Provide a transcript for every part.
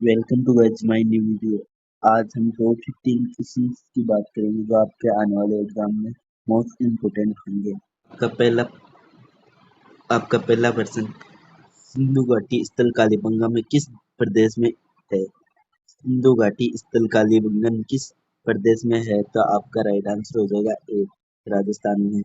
Welcome to guys my new video. आज हम top 15 questions की बात करेंगे जो आपके आने वाले एग्जाम में मोस्ट इम्पोर्टेंट होंगे। आपका पहला आपका पहला प्रश्न, सिंधु घाटी स्थल कालीबंगा में किस प्रदेश में है? सिंधु घाटी स्थल कालीबंगन किस प्रदेश में है? तो आपका राइट आंसर हो जाएगा ए, राजस्थान में।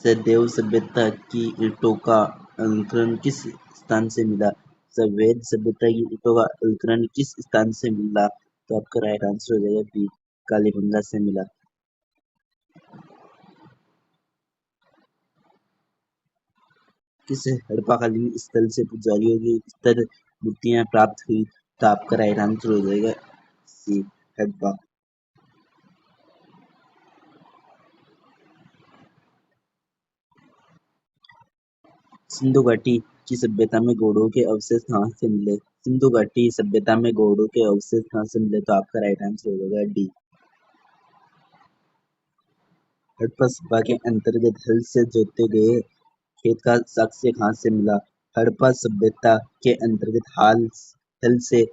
सदैव सभ्यता की ईंटों का अंकुरण किस स्थान से मिला? सफेद सभ्यता की ईंटों का अंकुरण किस स्थान से मिला? तो आपका राइट आंसर हो जाएगा बी, कालीबंगा से मिला। किस हड़प्पाकालीन स्थल से पुजारियों की स्तर मूर्तियां प्राप्त हुई? तो आपका राइट आंसर हो जाएगा सी, हड़प्पा। सिंधु घाटी की सभ्यता में घोड़ों के अवशेष कहाँ से मिले? सिंधु घाटी सभ्यता में घोड़ों के अवशेष कहाँ से मिले? तो आपका राइट आंसर हो जाएगा डी। हड़प्पा सभ्यता के अंतर्गत हल से जोते गए खेत का साक्ष्य कहाँ से मिला? हड़प्पा सभ्यता के अंतर्गत हल से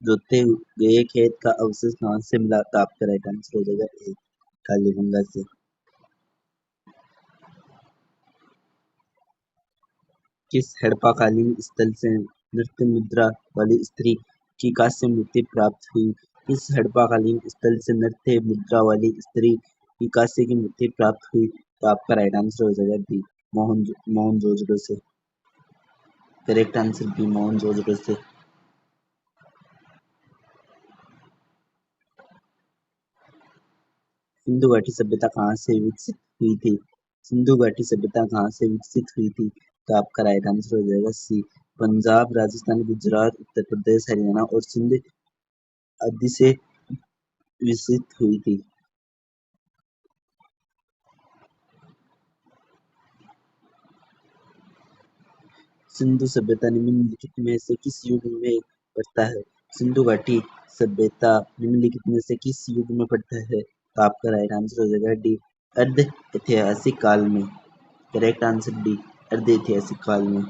जोते गए खेत का अवशेष कहाँ से मिला? तो आपका राइट आंसर हो जाएगा ए, कालीबंगा से। किस हड़प्पाकालीन स्थल से नृत्य मुद्रा वाली स्त्री की कांस्य मूर्ति प्राप्त हुई? किस हड़प्पाकालीन स्थल से नृत्य मुद्रा वाली स्त्री की कांस्य की मूर्ति प्राप्त हुई? तो आपका राइट आंसर हो जाएगा बी, मोहनजोदड़ो से। करेक्ट आंसर बी, मोहनजोदड़ो से। सिंधु घाटी सभ्यता कहाँ से विकसित हुई थी? सिंधु घाटी सभ्यता कहाँ से विकसित हुई थी? तो आपका राइट आंसर हो जाएगा सी, पंजाब, राजस्थान, गुजरात, उत्तर प्रदेश, हरियाणा और सिंध आदि से विकसित हुई थी। सिंधु सभ्यता निम्नलिखित में से किस युग में पड़ता है? सिंधु घाटी सभ्यता निम्नलिखित में से किस युग में पड़ता है? तो आपका राइट आंसर हो जाएगा डी, अर्ध ऐतिहासिक काल में। करेक्ट आंसर डी, अर्ध ऐतिहासिक काल में।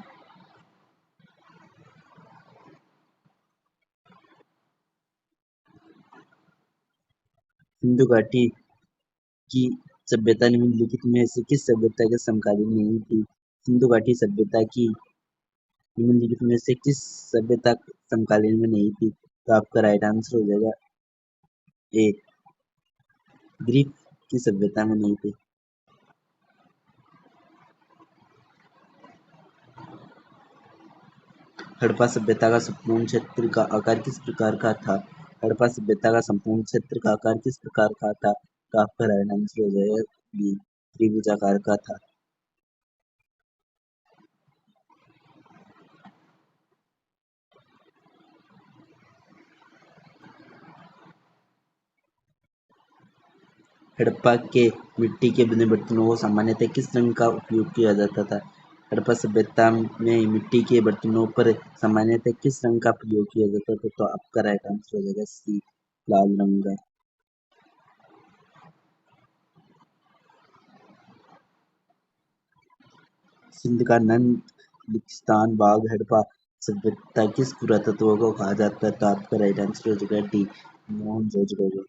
सिंधु घाटी की सभ्यता निम्नलिखित में से किस सभ्यता के समकालीन नहीं थी? सिंधु घाटी सभ्यता की निम्नलिखित में से किस सभ्यता समकालीन में नहीं थी? तो आपका राइट आंसर हो जाएगा ए, ग्रीक की सभ्यता में नहीं थी। हड़प्पा सभ्यता का संपूर्ण क्षेत्र का आकार किस प्रकार का था? हड़प्पा सभ्यता का संपूर्ण क्षेत्र का आकार किस प्रकार का था? तो आपका राइट आंसर हो जाएगा बी, त्रिभुजाकार का था। हड़प्पा के मिट्टी के बने बर्तनों को सामान्यतः किस रंग का उपयोग किया जाता था? हड़प्पा सभ्यता में मिट्टी के बर्तनों पर सामान्यतः किस रंग का प्रयोग किया जाता था? तो आपका राइट आंसर हो जाएगा सी, लाल रंग का। सिंध का नंद बाग हड़प्पा सभ्यता किस पुरातत्व को कहा जाता है? तो आपका राइट आंसर हो जाएगा डी, मोहनजोदड़ो।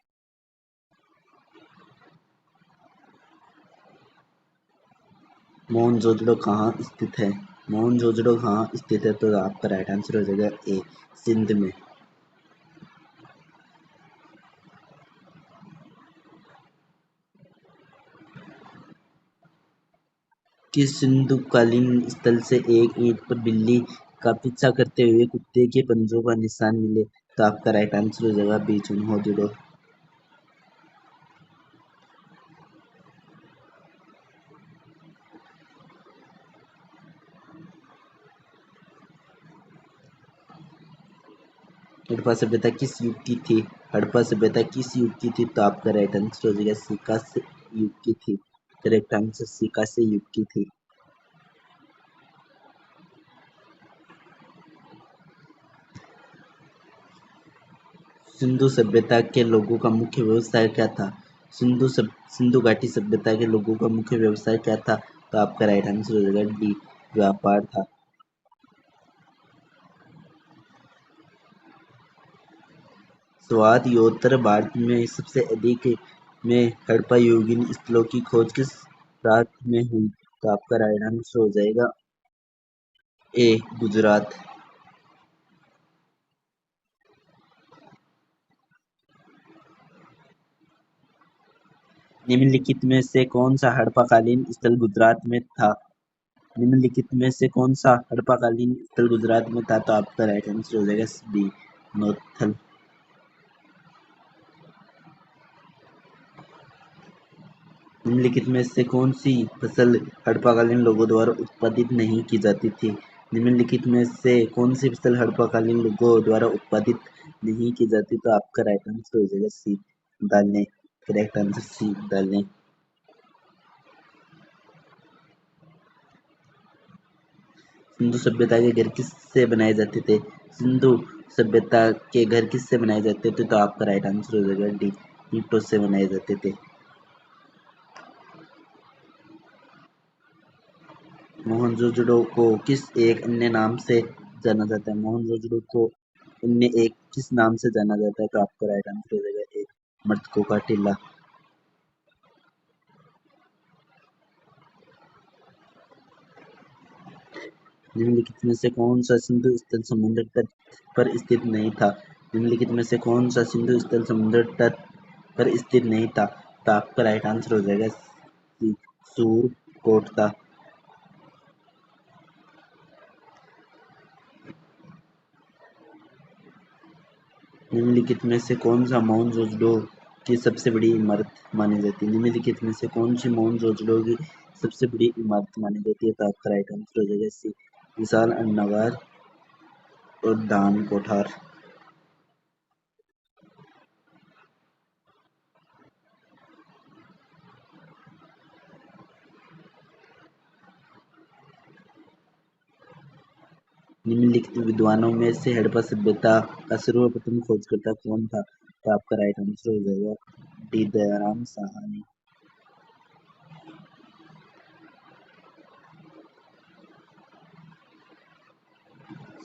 मोहनजोदड़ो कहाँ स्थित है? मोहनजोदड़ो कहाँ स्थित है? तो आपका राइट आंसर हो जाएगा ए, सिंध में। किस सिंधुकालीन स्थल से एक ईंट पर बिल्ली का पीछा करते हुए कुत्ते के पंजों का निशान मिले? तो आपका राइट आंसर हो जाएगा बी, मोहनजोदड़ो। हड़प्पा सभ्यता किस युग की थी? हड़प्पा सभ्यता किस युग की थी? तो आपका राइट आंसर हो जाएगा सिक्का से युग की थी। करेक्ट आंसर सिक्का से युग की थी। सिंधु सभ्यता के लोगों का मुख्य व्यवसाय क्या था? सिंधु घाटी सभ्यता के लोगों का मुख्य व्यवसाय क्या था? तो आपका राइट आंसर हो जाएगा डी, व्यापार था। स्वायत्तर भारत में सबसे अधिक में हड़प्पा युगीन स्थलों की खोज किस राज्य में हुई? तो आपका राइट आंसर हो जाएगा ए, गुजरात। निम्नलिखित में से कौन सा हड़प्पाकालीन स्थल गुजरात में था? निम्नलिखित में से कौन सा हड़प्पाकालीन स्थल गुजरात में था? तो आपका राइट आंसर हो जाएगा बी, नौथल। निम्नलिखित में से कौन सी फसल हड़प्पाकालीन लोगों द्वारा उत्पादित नहीं की जाती थी? निम्नलिखित में से कौन सी फसल हड़प्पाकालीन लोगों द्वारा उत्पादित नहीं की जाती? तो आपका राइट आंसर हो जाएगा सी, दालें। करेक्ट आंसर सी, दालें। सिंधु सभ्यता के घर किससे बनाए जाते थे? सिंधु सभ्यता के घर किससे बनाए जाते थे? तो आपका राइट आंसर हो जाएगा डी, ईंटों से बनाए जाते थे। मोहनजोदड़ो को किस एक अन्य नाम से जाना जाता है? मोहनजोदड़ो को अन्य एक किस नाम से जाना जाता है? तो आपका राइट आंसर हो जाएगा ए, मृतकों का टीला। निम्नलिखित में से कौन सा सिंधु स्थल समुद्र तट पर स्थित नहीं था? निम्नलिखित में से कौन सा सिंधु स्थल समुद्र तट पर स्थित नहीं था? तो आपका राइट आंसर हो जाएगा सी, सूरकोट था। निम्नलिखित में से कौन सा मोहनजोदड़ो की सबसे बड़ी इमारत मानी जाती है? निम्नलिखित में से कौन सी मोहनजोदड़ो की सबसे बड़ी इमारत मानी जाती है? तो आपका राइट आंसर हो जाएगा सी, विशाल अन्नागार और दान कोठार। निम्नलिखित विद्वानों में से हड़प्पा सभ्यता का सर्वप्रथम खोजकर्ता कौन था? तो आपका राइट आंसर हो जाएगा डी, दयाराम साहनी।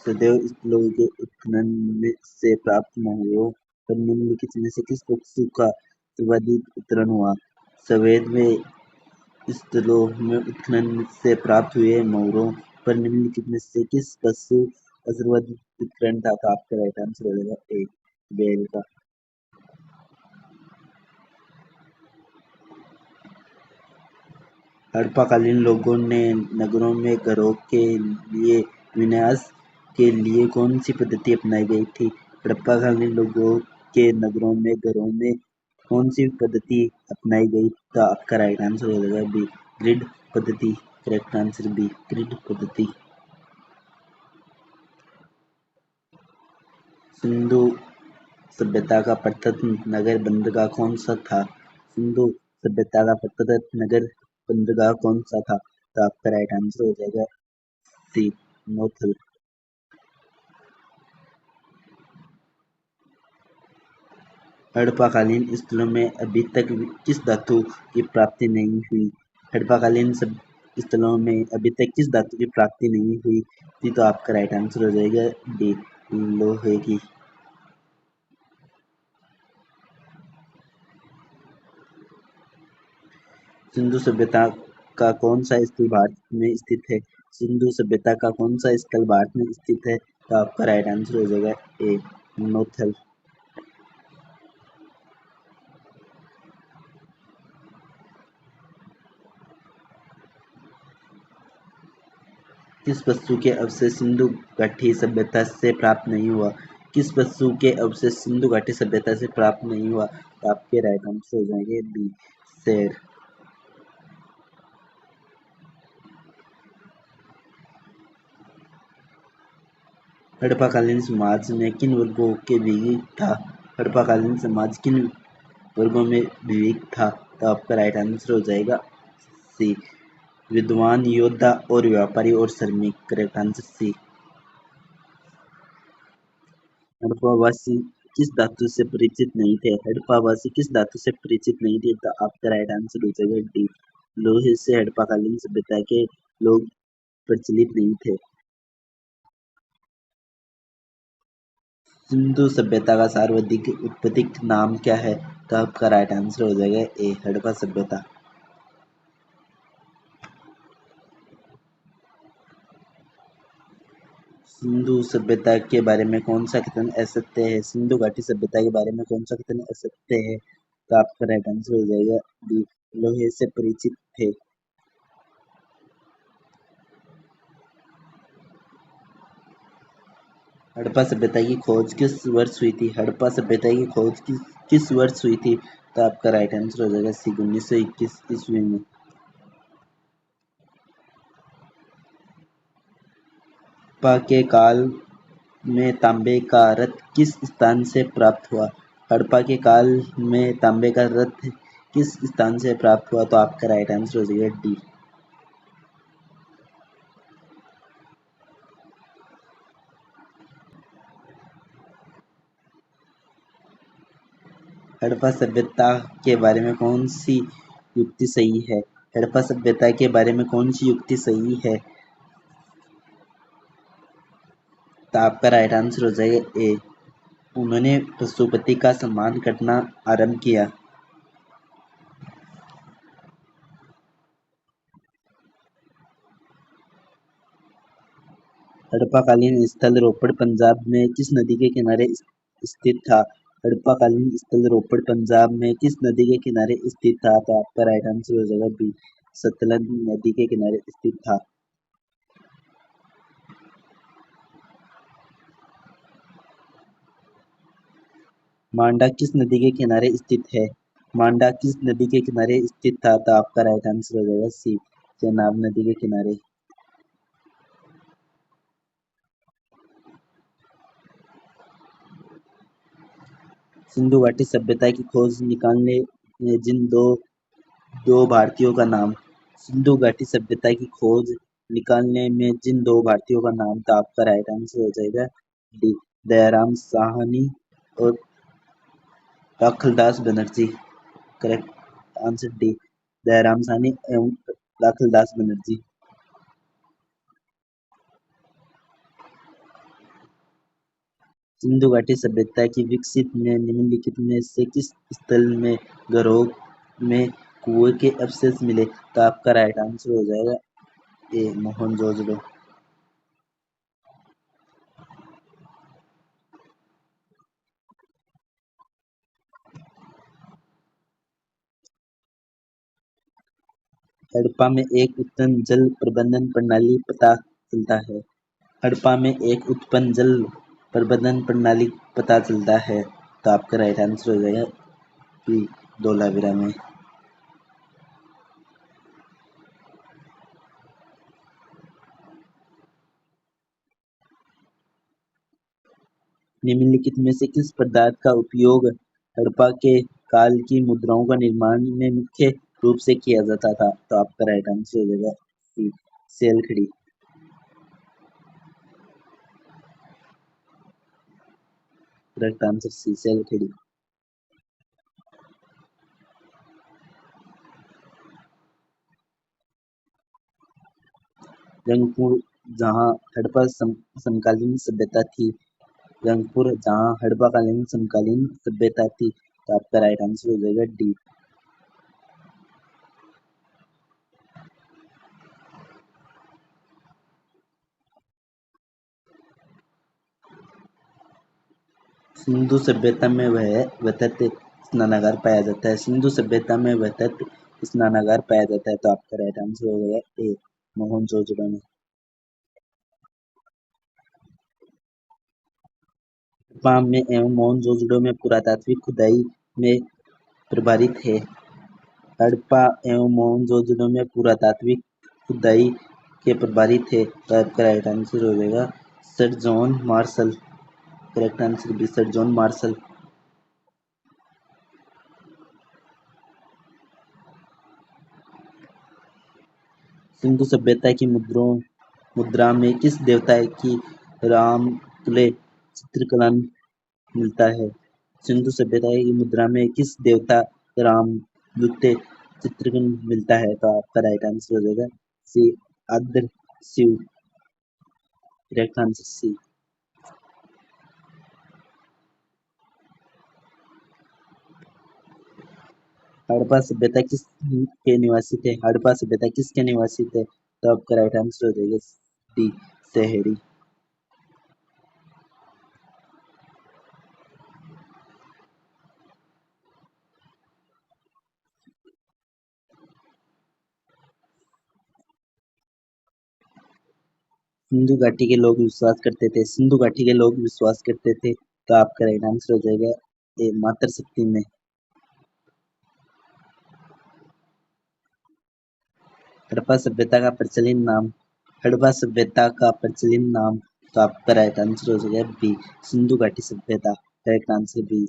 सदैव स्थलों के उत्खनन से प्राप्त मोहरों पर निम्नलिखित में से किस वस्तु का सर्वाधिक उत्खनन हुआ? सफेद में स्थलों में उत्खनन से प्राप्त हुए मोहरों पर निम्नलिखित में से किस वस्तु का सर्वाधिक उत्खनन था? तो आपका राइट आंसर हो जाएगा ए, बेल का। हड़प्पाकालीन लोगों ने नगरों में घरों के लिए विन्यास के लिए कौन सी पद्धति अपनाई गई थी? हड़प्पाकालीन लोगों के नगरों में घरों में कौन सी पद्धति अपनाई गई? तो आपका राइट आंसर हो जाएगा बी, ग्रिड पद्धति। करेक्ट आंसर बी, ग्रिड पद्धति। सिंधु सभ्यता का प्रथम नगर बंदरगाह कौन सा था? सिंधु सभ्यता का प्रथम नगर बंदरगाह कौन सा था? तो आपका राइट आंसर हो जाएगा सी, नौथल। हड़प्पाकालीन स्थलों में अभी तक किस धातु की प्राप्ति नहीं हुई? हड़प्पाकालीन स्थलों में अभी तक किस धातु की प्राप्ति नहीं हुई थी? तो आपका राइट आंसर हो जाएगा डी, लोहे की। सिंधु सभ्यता का कौन सा स्थल भारत में स्थित है? सिंधु सभ्यता का कौन सा स्थल भारत में स्थित है? तो आपका राइट आंसर हो जाएगा ए, नौथल। किस वस्तु के अवशेष सिंधु घाटी सभ्यता से प्राप्त नहीं हुआ? किस वस्तु के अवशेष सिंधु घाटी सभ्यता से प्राप्त नहीं हुआ? तो आपके राइट आंसर हो जाएंगे बी, शेर। हड़प्पाकालीन समाज में किन वर्गों के विवेक था? हड़प्पाकालीन समाज किन वर्गों में विवेक था? तो आपका राइट आंसर हो जाएगा सी, विद्वान, योद्धा और व्यापारी और श्रमिक। करेक्ट आंसर सी। हड़प्पावासी किस धातु से परिचित नहीं थे? हड़प्पावासी किस धातु से परिचित नहीं थे? तो आपका राइट आंसर हो जाएगा डी, लोहे से हड़प्पाकालीन सभ्यता के लोग प्रचलित नहीं थे। सिंधु सभ्यता का सर्वाधिक उत्पत्ति नाम क्या है? तो आपका राइट आंसर हो जाएगा ए, हड़प्पा सभ्यता। सिंधु सभ्यता के बारे में कौन सा कथन असत्य है? सिंधु घाटी सभ्यता के बारे में कौन सा कथन असत्य है? तो आपका राइट आंसर हो जाएगा बी, लोहे से परिचित थे। हड़प्पा सभ्यता की खोज किस वर्ष हुई थी? हड़प्पा सभ्यता की खोज किस वर्ष हुई थी? तो आपका राइट आंसर हो जाएगा सी, 1921 ईस्वी में। हड़प्पा के काल में तांबे का रथ किस स्थान से प्राप्त हुआ? हड़प्पा के काल में तांबे का रथ किस स्थान से प्राप्त हुआ? तो आपका राइट आंसर हो जाएगा डी। हड़प्पा सभ्यता के बारे में कौन सी युक्ति सही है? हड़प्पा सभ्यता के बारे में कौन सी युक्ति सही है? तो आपका राइट आंसर हो जाएगा ए, उन्होंने पशुपति का सम्मान करना आरंभ किया। हड़प्पाकालीन स्थल रोपड़ पंजाब में किस नदी के किनारे स्थित था? हड़प्पाकालीन स्थल रोपड़ पंजाब में किस नदी के किनारे स्थित था? तो आपका राइट आंसर हो जाएगा बी, सतलज नदी के किनारे स्थित था। मांडा किस नदी के किनारे स्थित है? मांडा किस नदी के किनारे स्थित था? तो आपका राइट आंसर हो जाएगा सी, चेनाब नदी के किनारे। सिंधु घाटी सभ्यता की खोज निकालने में जिन दो दो भारतीयों का नाम। सिंधु घाटी सभ्यता की खोज निकालने में जिन दो भारतीयों का नाम। तो आपका राइट आंसर हो जाएगा डी, दयाराम साहनी और Rakhaldas Banerjee. Correct answer D, Dayaram Sahni एवं राखलदास बनर्जी। सिंधु घाटी सभ्यता की विकसित में निम्नलिखित में से किस स्थल में घरों में कुएं के अवशेष मिले? तो आपका राइट आंसर हो जाएगा ए, मोहनजोदड़ो। हड़प्पा में एक उत्तम जल प्रबंधन प्रणाली पता चलता है। हड़प्पा में एक उत्पन्न जल प्रबंधन प्रणाली पता चलता है। तो आपका राइट आंसर हो जाएगा बी, धोलावीरा में। निम्नलिखित में से किस पदार्थ का उपयोग हड़प्पा के काल की मुद्राओं का निर्माण में मुख्य रूप से किया जाता था? तो आपका राइट आंसर हो जाएगा सी, सेलखड़ी। करेक्ट आंसर सी, सेलखड़ी। रंगपुर जहाँ हड़प्पा समकालीन सभ्यता थी। रंगपुर जहाँ हड़प्पाकालीन समकालीन सभ्यता थी। तो आपका राइट आंसर हो जाएगा डी। सिंधु सभ्यता में वह वृहत स्नानागार पाया जाता है। सिंधु सभ्यता में वृहत स्नानागार पाया जाता है। तो आपका राइट आंसर हो गया ए, मोहनजोदड़ो में। हड़प्पा में एवं मोहनजोदड़ो में पुरातात्विक खुदाई में प्रभारी थे। हड़प्पा एवं मोहनजोदड़ो में पुरातात्विक खुदाई के प्रभारी थे। तो आपका राइट आंसर हो जाएगा sir John Marshall. Correct answer B, sir John Marshall. Sindhu सभ्यता की मुद्रा में किस देवता की रामतुल्य चित्रकला मिलता है? सिंधु सभ्यता की मुद्रा में किस देवता रामतुल्य चित्रकूट मिलता है, तो आपका राइट आंसर हो जाएगा सी, अद्र Shiva. Correct answer C. Harappa सभ्यता किस के निवासी थे? हड़प्पा सभ्यता किसके निवासी थे? तो आपका राइट आंसर हो जाएगा डी, शहरी। सिंधु घाटी के लोग विश्वास करते थे, सिंधु घाटी के लोग विश्वास करते थे, तो आपका राइट आंसर हो जाएगा ए, मातृशक्ति में। हड़प्पा सभ्यता का प्रचलित नाम, हड़प्पा सभ्यता का प्रचलित नाम, तो आपका राइट आंसर हो जाएगा बी, सिंधु घाटी सभ्यता। Correct answer B.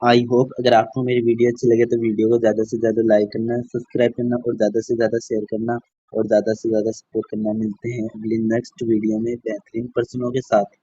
I hope अगर आपको मेरी वीडियो अच्छी लगे तो वीडियो को ज़्यादा से ज़्यादा लाइक करना, सब्सक्राइब करना और ज़्यादा से ज़्यादा शेयर करना और ज़्यादा से ज़्यादा सपोर्ट करना। मिलते हैं अगली नेक्स्ट वीडियो में बेहतरीन प्रश्नों के साथ।